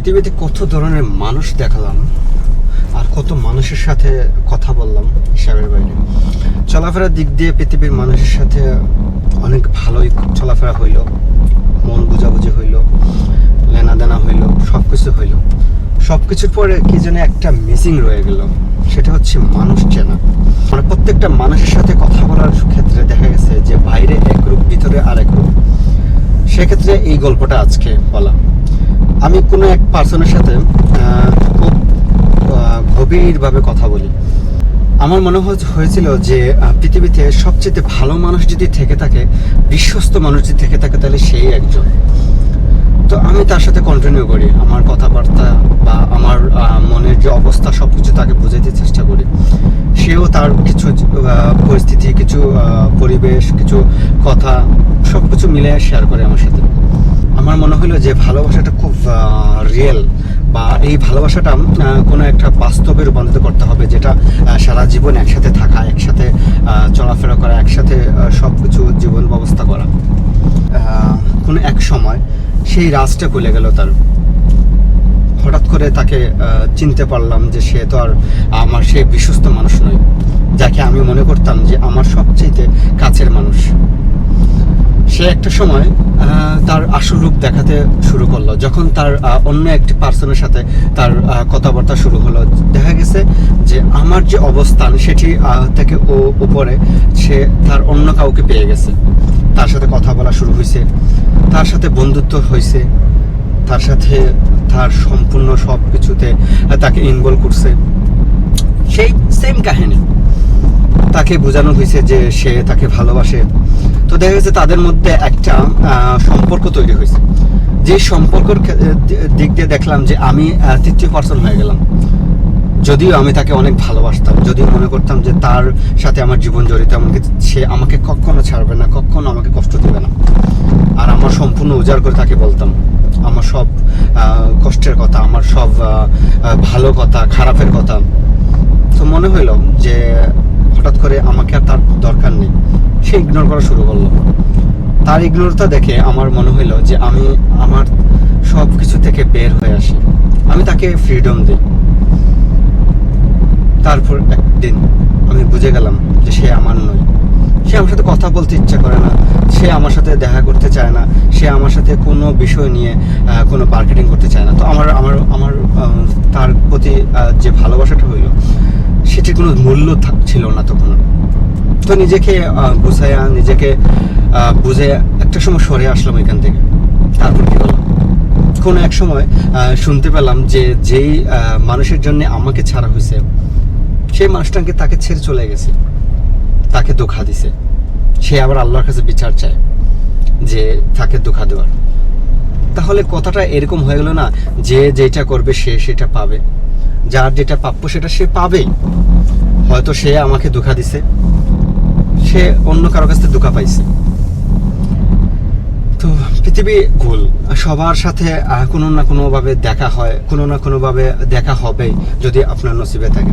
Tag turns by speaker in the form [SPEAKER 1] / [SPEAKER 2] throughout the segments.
[SPEAKER 1] পৃথিবীতে কত ধরনের মানুষ দেখালাম আর কত মানুষের সাথে কথা বললাম হিসাবের বাইরে। চলাফেরার দিক দিয়ে পৃথিবীর মানুষের সাথে অনেক ভালোই চলাফেরা হইল, মন বুঝাবুঝি হইল, লেনাদেনা হইল, সব কিছু হইল। সব কিছুর পরে কি যেন একটা মিসিং রয়ে গেল, সেটা হচ্ছে মানুষ চেনা। মানে প্রত্যেকটা মানুষের সাথে কথা বলার ক্ষেত্রে দেখা গেছে যে বাইরে এক রূপ, ভিতরে আরেক রূপ। সেক্ষেত্রে এই গল্পটা আজকে বলা। আমি কোনো এক পার্সনের সাথে খুব গভীরভাবে কথা বলি। আমার মনে হয়েছিল যে পৃথিবীতে সবচেয়ে ভালো মানুষ যদি থেকে থাকে, বিশ্বস্ত মানুষ যদি থেকে থাকে, তাহলে সেই একজন। তো আমি তার সাথে কন্টিনিউ করি আমার কথাবার্তা বা আমার মনের যে অবস্থা সব কিছু তাকে বোঝাতে চেষ্টা করি। সেও তার কিছু পরিস্থিতি, কিছু পরিবেশ, কিছু কথা সব কিছু মিলে শেয়ার করে আমার সাথে। আমার মনে হলো যে ভালোবাসাটা খুব রিয়েল, বা এই ভালোবাসাটা কোনো একটা বাস্তবে রূপান্তরিত করতে হবে, যেটা সারা জীবন একসাথে থাকা, একসাথে চলাফেরা করা, একসাথে সব কিছু জীবন ব্যবস্থা করা। কোনো এক সময় সেই রাজটা খুলে গেল তার। হঠাৎ করে তাকে চিনতে পারলাম যে সে তো আর আমার সেই বিশ্বস্ত মানুষ নয়, যাকে আমি মনে করতাম যে আমার সবচেয়ে কাছের মানুষ। সে একটা সময় তার আসল রূপ দেখাতে শুরু করলো, যখন তার অন্য একটি পার্সনের সাথে তার কথাবার্তা শুরু হলো। দেখা গেছে যে আমার যে অবস্থান সেটি থেকে ও উপরে, সে তার অন্য কাউকে পেয়ে গেছে। তার সাথে কথা বলা শুরু হয়েছে, তার সাথে বন্ধুত্ব হয়েছে, তার সাথে তার সম্পূর্ণ সব কিছুতে তাকে ইনভলভ করছে। সেই সেম কাহিনী তাকে বোঝানো হয়েছে যে সে তাকে ভালোবাসে। তো দেখা গেছে তাদের মধ্যে একটা সম্পর্ক তৈরি হয়েছে। যে সম্পর্কের দিক দিয়ে দেখলাম যে আমি তৃতীয় পার্সন হয়ে গেলাম। যদিও আমি তাকে অনেক ভালোবাসতাম, যদিও মনে করতাম যে তার সাথে আমার জীবন জড়িত, এমনকি সে আমাকে কখনো ছাড়বে না, কখনো আমাকে কষ্ট দেবে না। আর আমার সম্পূর্ণ উজাড় করে তাকে বলতাম আমার সব কষ্টের কথা, আমার সব ভালো কথা, খারাপের কথা। তো মনে হইলো যে হঠাৎ করে আমাকে আর তার দরকার নেই, সে ইগনোর করা শুরু করলো। তার ইগনোরটা দেখে আমার মনে হইলো যে আমি আমার সব কিছু থেকে বের হয়ে আসি, আমি তাকে ফ্রিডম দিই। তারপর একদিন আমি বুঝে গেলাম যে সে আমার নয়। সে আমার সাথে কথা বলতে ইচ্ছা করে না, সে আমার সাথে দেখা করতে চায় না, সে আমার সাথে কোনো বিষয় নিয়ে কোনো মার্কেটিং করতে চায় না। তো আমার আমার আমার তার প্রতি যে ভালোবাসাটা হইলো, সেটির কোনো মূল্য ছিল না তখন। তো নিজেকে গুছাইয়া, নিজেকে বুঝে একটা সময় সরে আসলাম এখান থেকে। তারপর কি হলো, কোনো এক সময় শুনতে পেলাম যে যেই মানুষের জন্য আমাকে ছাড়া হয়েছে, সেই মানুষটাকে তাকে ছেড়ে চলে গেছে, তাকে ধোঁকা দিছে। সে আবার আল্লাহর কাছে বিচার চায় যে তাকে ধোঁকা দেওয়ার। তাহলে কথাটা এরকম হয়ে গেল না যে যেটা করবে সে সেটা পাবে, যার যেটা প্রাপ্য সেটা সে পাবেই। হয়তো সে আমাকে ধোঁকা দিছে, সে অন্য কারো কাছ থেকে ধোঁকা পাইছে। তো পৃথিবী গোল, সবার সাথে কোনো না কোনোভাবে দেখা হয়, কোনো না কোনোভাবে দেখা হবেই যদি আপনার নসিবে থাকে।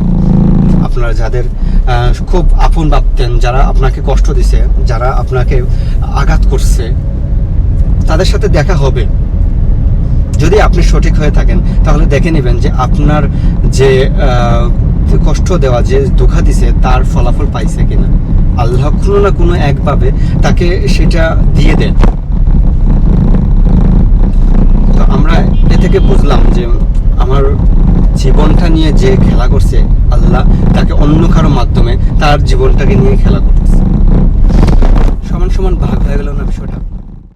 [SPEAKER 1] আপনারা যাদের খুব আপন ভাবতেন, যারা আপনাকে কষ্ট দিছে, যারা আপনাকে আঘাত করছে, তাদের সাথে দেখা হবে। যদি আপনি সঠিক হয়ে থাকেন তাহলে দেখে নেবেন যে আপনার যে কষ্ট দেওয়া, যে ধোঁকা দিছে, তার ফলাফল পাইছে কিনা। আল্লাহ কোনো না কোনো একভাবে তাকে সেটা দিয়ে দেন। তো আমরা এ থেকে বুঝলাম যে আমার জীবনটা নিয়ে যে খেলা করছে, আল্লাহ তাকে অন্য কারো মাধ্যমে তার জীবনটাকে নিয়ে খেলা করতেছে। সমান সমান ভাগ হয়ে গেল না বিষয়টা।